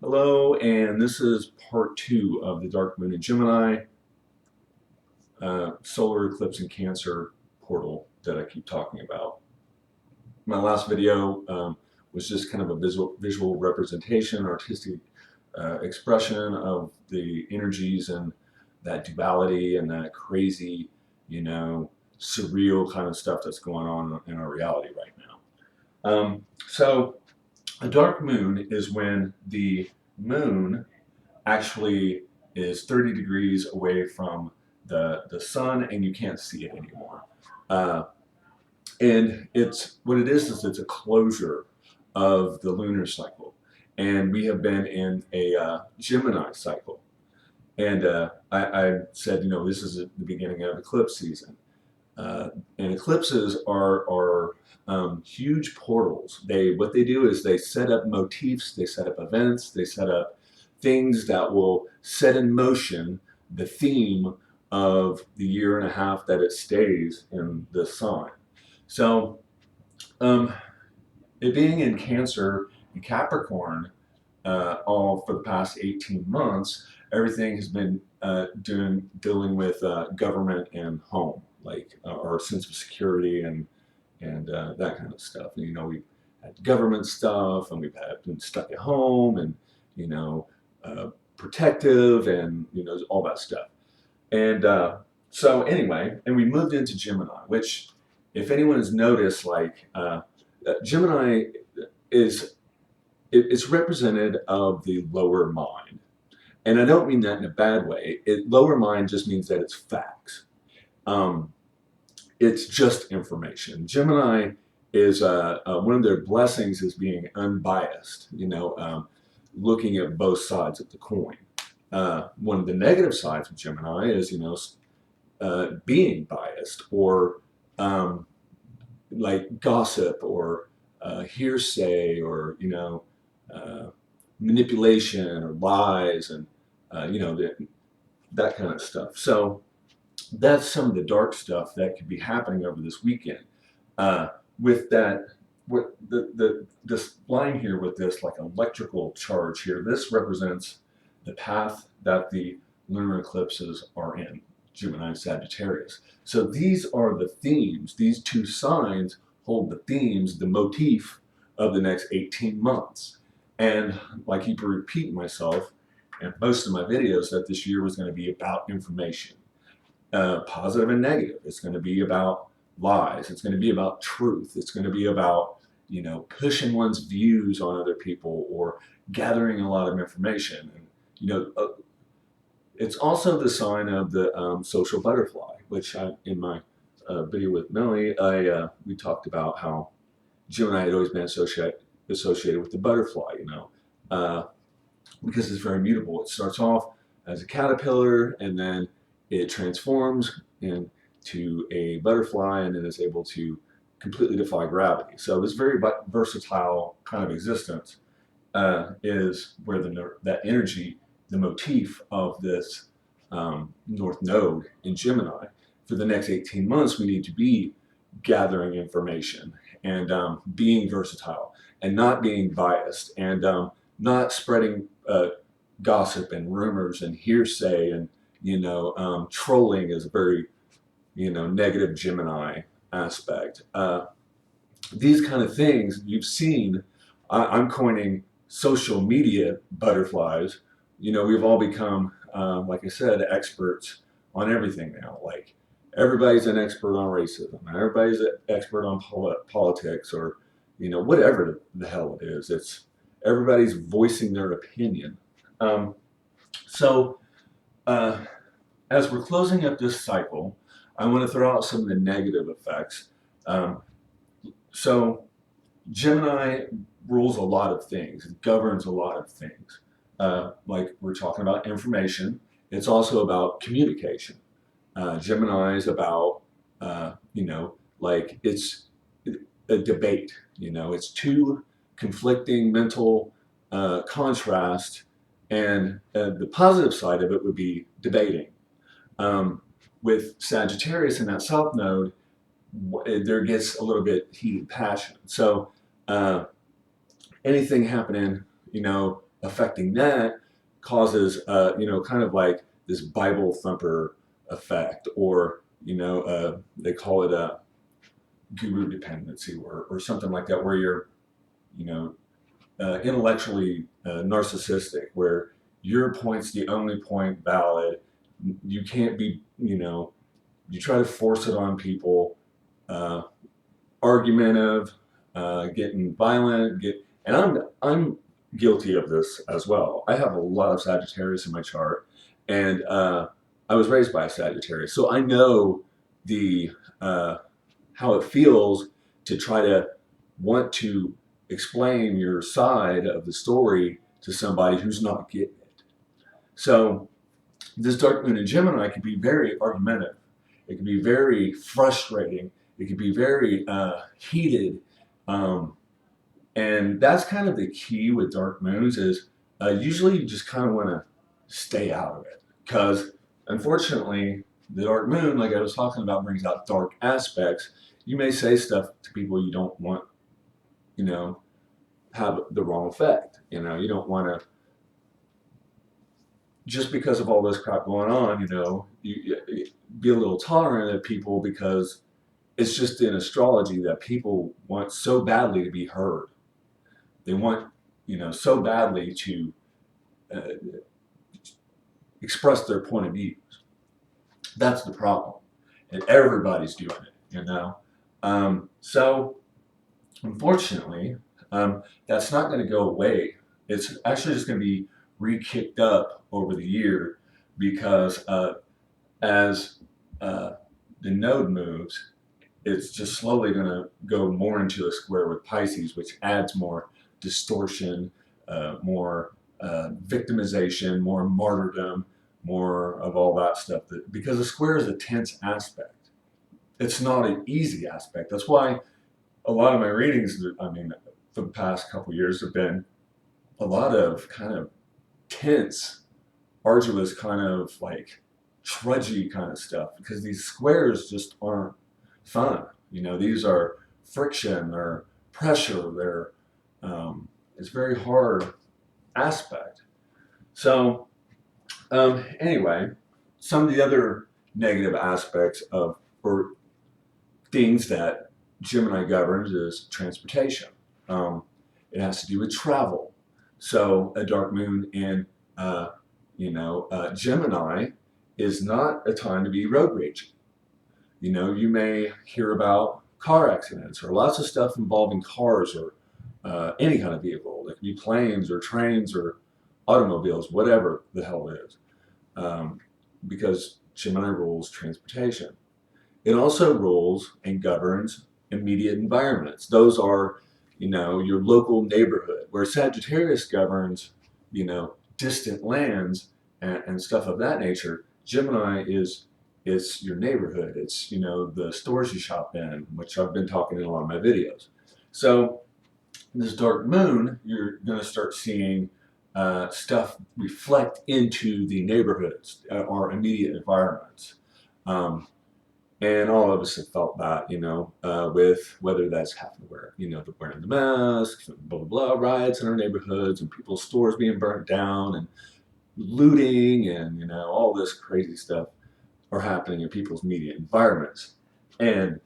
Hello, and this is part 2 of the Dark Moon in Gemini solar eclipse in Cancer portal that I keep talking about. My last video was just kind of a visual representation, artistic expression of the energies and that duality and that crazy, surreal kind of stuff that's going on in our reality right now. So a dark moon is when the moon actually is 30 degrees away from the sun and you can't see it anymore. Uh, and it's what it is it's a closure of the lunar cycle. And we have been in a Gemini cycle. And I said, this is the beginning of eclipse season. And eclipses are huge portals. What they do is they set up motifs, they set up events, they set up things that will set in motion the theme of the year and a half that it stays in the sign. So, um, it being in Cancer and Capricorn all for the past 18 months, everything has been dealing with government and home, like our sense of security and that kind of stuff. And, we've had government stuff, and we've been stuck at home, and uh, protective, and all that stuff. And so anyway, and we moved into Gemini, which, if anyone has noticed, Gemini is it's representative of the lower mind. And I don't mean that in a bad way. Lower mind just means that it's facts. Um, it's just information. Gemini is one of their blessings is being unbiased, looking at both sides of the coin. One of the negative sides of Gemini is, being biased, or like gossip, or hearsay, or uh, manipulation or lies, and that kind of stuff. So that's some of the dark stuff that could be happening over this weekend. With that, with this line here with this like electrical charge here, this represents the path that the lunar eclipses are in, Gemini and Sagittarius. So these are the themes. These two signs hold the themes, the motif of the next 18 months. And I keep repeating myself in most of my videos that this year was going to be about information, positive and negative. It's going to be about lies. It's going to be about truth. It's going to be about, pushing one's views on other people, or gathering a lot of information. And, it's also the sign of the social butterfly, which in my video with Millie, we talked about how Gemini had always been associated with the butterfly, because it's very mutable. It starts off as a caterpillar, and then it transforms into a butterfly, and then is able to completely defy gravity. So this very versatile kind of existence is where that energy, the motif of this North Node in Gemini. For the next 18 months, we need to be gathering information, and being versatile, and not being biased, and not spreading gossip and rumors and hearsay, and trolling is a very negative Gemini aspect. These kind of things you've seen. I'm coining social media butterflies. We've all become, like I said, experts on everything now. Like, everybody's an expert on racism, everybody's an expert on politics, or whatever the hell it is. It's everybody's voicing their opinion. So as we're closing up this cycle, I want to throw out some of the negative effects. So Gemini rules a lot of things, it governs a lot of things. Like we're talking about information, it's also about communication. Gemini is about, it's a debate. It's two conflicting mental contrast, and the positive side of it would be debating. With Sagittarius in that South Node, there gets a little bit heated passion. So anything happening, affecting that causes, kind of like this Bible thumper effect, or, they call it a guru dependency, or something like that, where you're, you know, intellectually narcissistic, where your point's the only point valid. You can't be, you try to force it on people, uh, argumentative, getting violent, and I'm guilty of this as well. I have a lot of Sagittarius in my chart, and I was raised by a Sagittarius, so I know the how it feels to try to want to explain your side of the story to somebody who's not getting it. So this dark moon in Gemini can be very argumentative. It can be very frustrating. It can be very heated. Um, and that's kind of the key with dark moons is usually you just kind of want to stay out of it. Because unfortunately, the dark moon, like I was talking about, brings out dark aspects. You may say stuff to people you don't want, have the wrong effect. You don't want to, just because of all this crap going on, you be a little tolerant of people, because it's just in astrology that people want so badly to be heard. They want, so badly to uh, express their point of views. That's the problem. And everybody's doing it. So, unfortunately, that's not going to go away. It's actually just going to be re-kicked up over the year, because as the node moves, it's just slowly going to go more into a square with Pisces, which adds more distortion, more victimization, more martyrdom, more of all that stuff. Because a square is a tense aspect. It's not an easy aspect. That's why a lot of my readings, for the past couple years, have been a lot of kind of tense, arduous, kind of like trudgy kind of stuff, because these squares just aren't fun. These are friction, they're pressure, it's very hard aspect. So anyway, some of the other negative aspects of, or things that Gemini governs, is transportation. It has to do with travel. So a dark moon in Gemini is not a time to be road raging. You may hear about car accidents or lots of stuff involving cars, or any kind of vehicle. It could be planes or trains or automobiles, whatever the hell it is, because Gemini rules transportation. It also rules and governs immediate environments. Those are, your local neighborhood, where Sagittarius governs, distant lands and stuff of that nature. Gemini is your neighborhood. It's, the stores you shop in, which I've been talking in a lot of my videos. So this dark moon, you're going to start seeing stuff reflect into the neighborhoods, or immediate environments. And all of us have felt that, with whether that's having to wear, wearing the masks, blah, blah, blah, riots in our neighborhoods, and people's stores being burnt down, and looting, and, all this crazy stuff are happening in people's immediate environments. And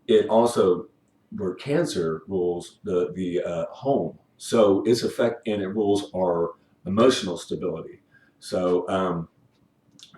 it also, where Cancer rules the home. So its effect, and it rules our emotional stability. So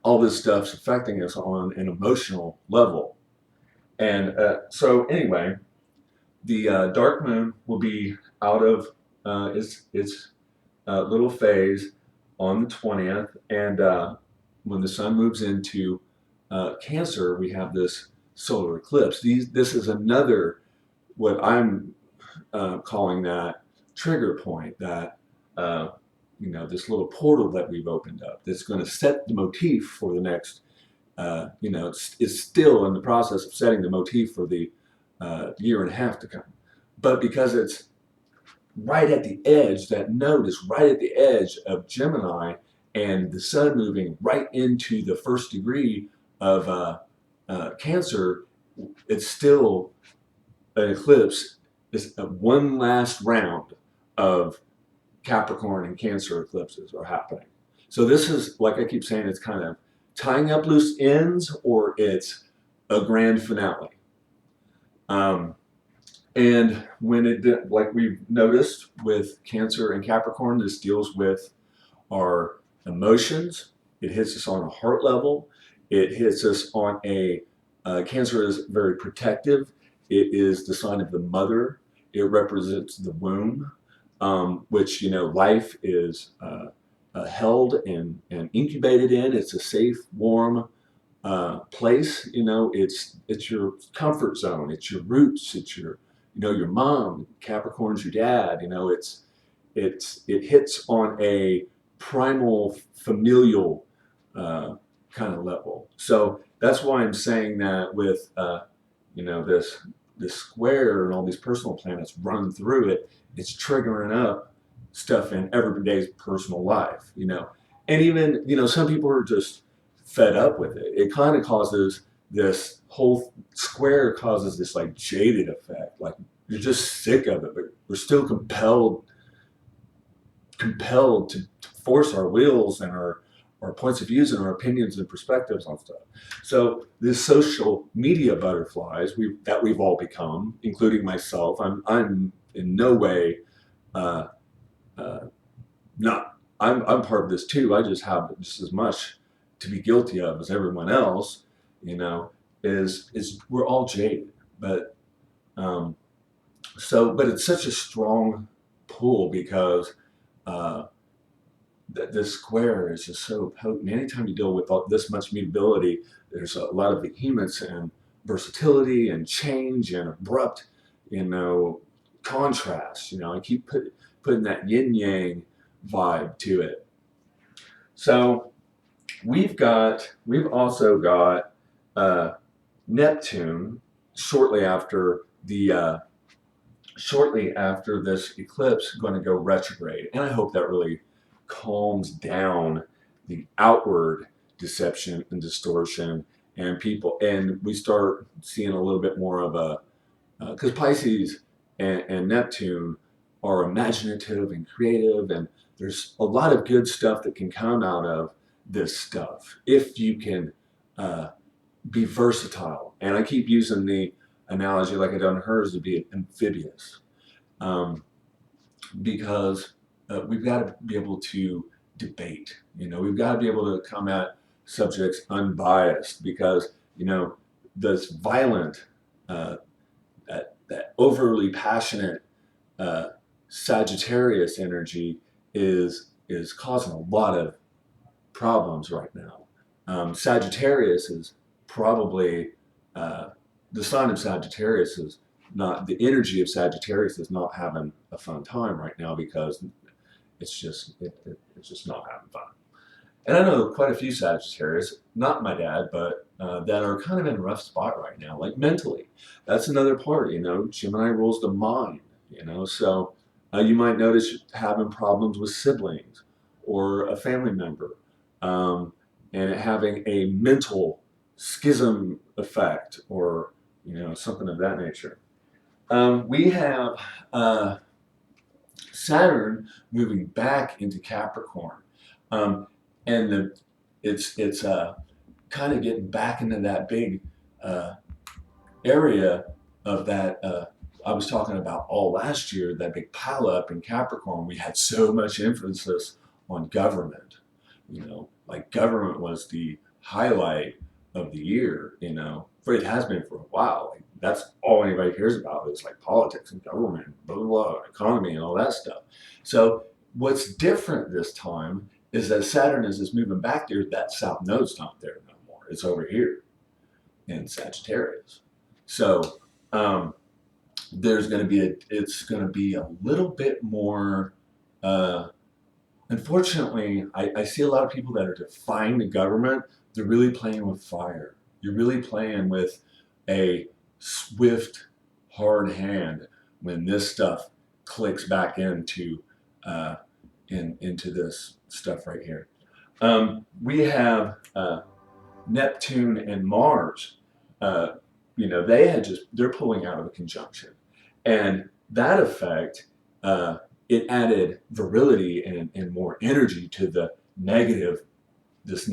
all this stuff's affecting us on an emotional level. And so anyway, the dark moon will be out of its little phase on the 20th. And when the sun moves into Cancer, we have this solar eclipse. This is another, what I'm calling that trigger point, that this little portal that we've opened up, that's going to set the motif for the next, it's still in the process of setting the motif for the year and a half to come. But because it's right at the edge, that node is right at the edge of Gemini, and the sun moving right into the first degree of Cancer, it's still an eclipse. It's one last round of Capricorn and Cancer eclipses are happening. So this is, like I keep saying, it's kind of tying up loose ends, or it's a grand finale. And when it, like we've noticed with Cancer and Capricorn, this deals with our emotions. It hits us on a heart level. It hits us on a, Cancer is very protective. It is the sign of the mother. It represents the womb, which, you know, life is held and incubated in. It's a safe, warm place. You know, it's your comfort zone. It's your roots. It's your, you know, your mom. Capricorn's your dad. You know, it hits on a primal familial kind of level. So that's why I'm saying that with you know, this square and all these personal planets run through it, it's triggering up stuff in everyday's personal life, you know. And even, you know, some people are just fed up with it. It kind of causes this whole square causes this like jaded effect. Like you're just sick of it, but we're still compelled to force our wills and our points of views and our opinions and perspectives on stuff. So this social media butterflies that we've all become, including myself, I'm in no way uh, not. I'm part of this too. I just have just as much to be guilty of as everyone else. You know, is we're all jaded, but um, but it's such a strong pull because uh, this square is just so potent. Anytime you deal with this much mutability, there's a lot of vehemence and versatility and change and abrupt, you know, contrast. You know, I keep putting that yin yang vibe to it. So we've also got uh, Neptune shortly after this eclipse going to go retrograde, and I hope that really calms down the outward deception and distortion, and we start seeing a little bit more of a, because Pisces and Neptune are imaginative and creative, and there's a lot of good stuff that can come out of this stuff if you can uh, be versatile. And I keep using the analogy, like I done hers, to be amphibious, um, because we've got to be able to debate. You know, we've got to be able to come at subjects unbiased, because, you know, this violent, that overly passionate Sagittarius energy is causing a lot of problems right now. Sagittarius is probably the sign of Sagittarius is not the energy of Sagittarius is not having a fun time right now, because it's just not having fun. And I know quite a few Sagittarius, not my dad, but that are kind of in a rough spot right now, like mentally. That's another part, you know. Gemini rules the mind, you know. So you might notice having problems with siblings or a family member, and having a mental schism effect, or, you know, something of that nature. We have Saturn moving back into Capricorn. And it's kind of getting back into that big uh, area of that I was talking about all last year, that big pileup in Capricorn. We had so much emphasis on government, you know, like government was the highlight of the year, you know, for it has been for a while. Like, that's all anybody cares about is like politics and government, blah, blah, blah, economy and all that stuff. So what's different this time is that Saturn is moving back there. That south node's not there no more. It's over here in Sagittarius. So it's going to be a little bit more. Unfortunately, I see a lot of people that are defying the government. They're really playing with fire. You're really playing with a swift, hard hand when this stuff clicks back into this stuff right here. We have Neptune and Mars. You know, they're pulling out of a conjunction, and that effect it added virility and more energy to the negative, this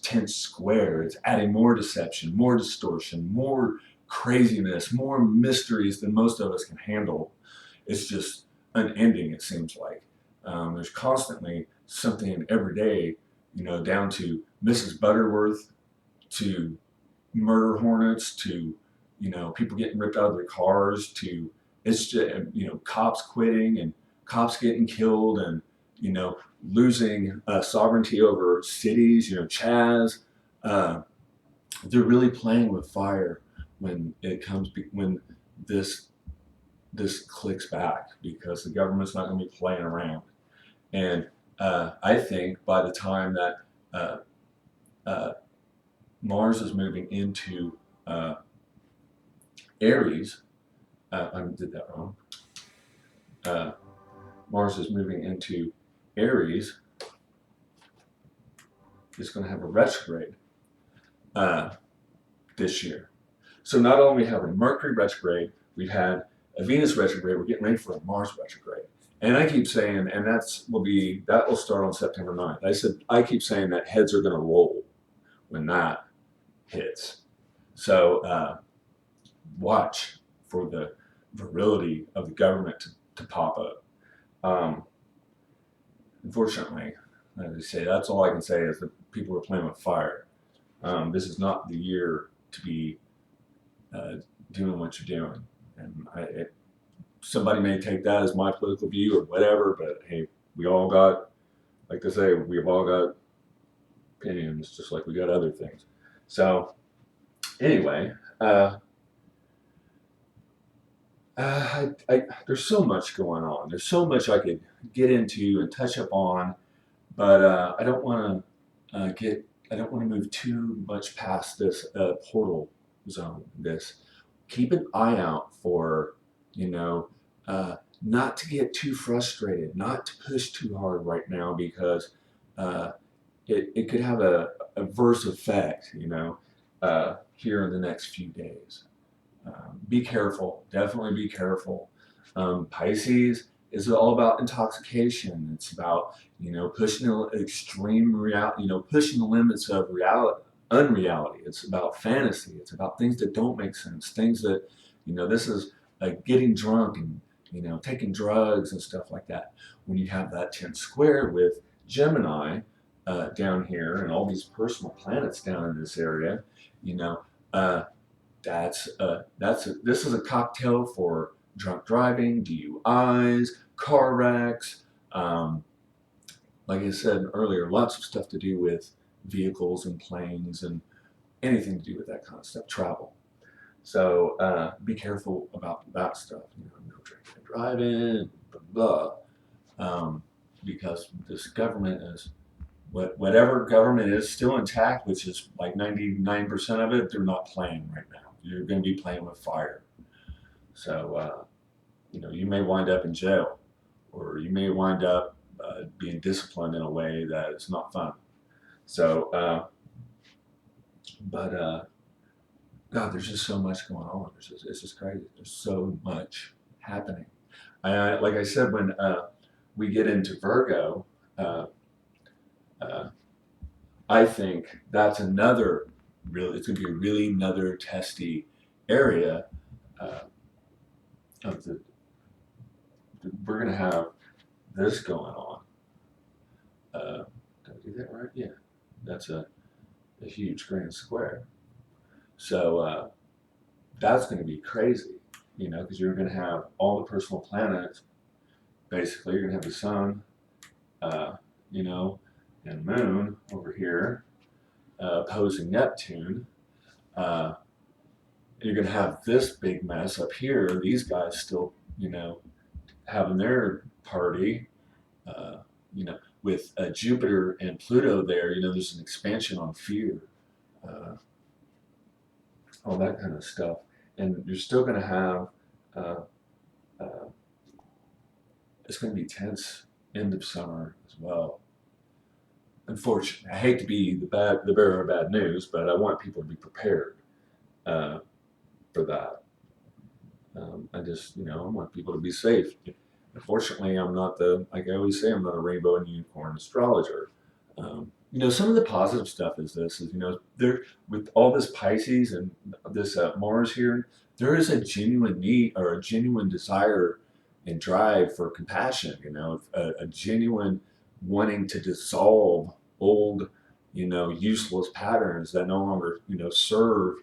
tense square. It's adding more deception, more distortion, more craziness, more mysteries than most of us can handle. It's just unending, it seems like. There's constantly something every day, down to Mrs. Butterworth, to murder hornets, to, people getting ripped out of their cars, to, it's just, cops quitting and cops getting killed and, losing sovereignty over cities, Chaz. They're really playing with fire when this clicks back, because the government's not going to be playing around. And I think by the time that Mars is moving into Aries, I did that wrong. Mars is moving into Aries. It's going to have a retrograde this year. So not only have a Mercury retrograde, we've had a Venus retrograde. We're getting ready for a Mars retrograde. And I keep saying, and that will start on September 9th. I keep saying that heads are going to roll when that hits. So watch for the virility of the government to pop up. Unfortunately, as I say, that's all I can say is that people are playing with fire. This is not the year to be doing what you're doing. And somebody may take that as my political view or whatever, but hey, we all got, like they say, we've all got opinions, just like we got other things. So anyway, there's so much going on. There's so much I could get into and touch up on, but I don't want to move too much past this portal zone. Keep an eye out for, not to get too frustrated, not to push too hard right now, because it could have a adverse effect, here in the next few days. Be careful, definitely be careful. Pisces is all about intoxication. It's about, pushing the extreme reality, pushing the limits of unreality. It's about fantasy. It's about things that don't make sense. Things that, this is like getting drunk and, taking drugs and stuff like that. When you have that 10 square with Gemini down here and all these personal planets down in this area, this is a cocktail for drunk driving, DUIs, car wrecks. Like I said earlier, lots of stuff to do with vehicles and planes and anything to do with that kind of stuff, travel. So be careful about that stuff. No drinking and driving, blah, blah. Because this government is, whatever government is still intact, which is like 99% of it, they're not playing right now. You're going to be playing with fire. So, you may wind up in jail, or you may wind up being disciplined in a way that is not fun. So, God, there's just so much going on. It's just crazy. There's so much happening. Like I said, when we get into Virgo, I think that's it's going to be a really another testy area we're going to have this going on. Did I do that right? Yeah. That's a huge grand square. So that's going to be crazy, because you're going to have all the personal planets. Basically, you're going to have the sun, and moon over here opposing Neptune. You're going to have this big mess up here. These guys still, having their party, with Jupiter and Pluto there. There's an expansion on fear, all that kind of stuff. And you're still going to have, it's going to be tense end of summer as well. Unfortunately, I hate to be the bearer of bad news, but I want people to be prepared for that. I just, I want people to be safe. Unfortunately, I'm not like I always say, I'm not a rainbow and unicorn astrologer. Some of the positive stuff is there with all this Pisces and this Mars here, there is a genuine need or a genuine desire and drive for compassion, a genuine wanting to dissolve old, useless patterns that no longer, serve,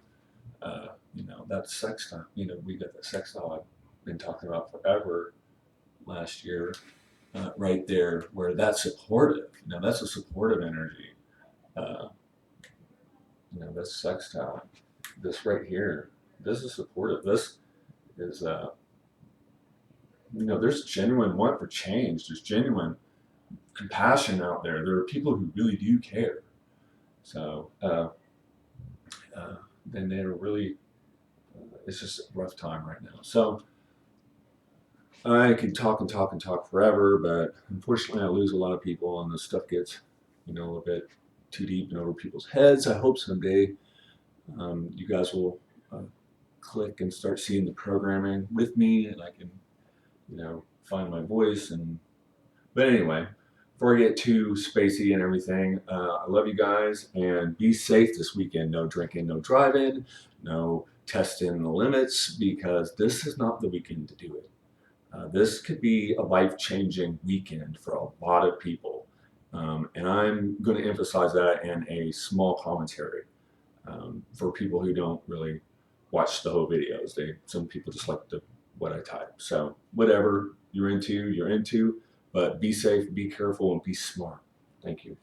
that sextile, we got that sextile I've been talking about forever last year, right there, where that's supportive. That's a supportive energy. Uh, this sextile, this right here, this is supportive. This is, there's genuine want for change. There's genuine compassion out there. There are people who really do care. So, then they're really, it's just a rough time right now. So, I could talk and talk and talk forever, but unfortunately, I lose a lot of people, and this stuff gets, a little bit too deep and over people's heads. I hope someday you guys will click and start seeing the programming with me, and I can, find my voice. But anyway, before I get too spacey and everything, I love you guys, and be safe this weekend. No drinking, no driving, no testing the limits, because this is not the weekend to do it. This could be a life-changing weekend for a lot of people. And I'm going to emphasize that in a small commentary for people who don't really watch the whole videos. Some people just like what I type. So whatever you're into, but be safe, be careful, and be smart. Thank you.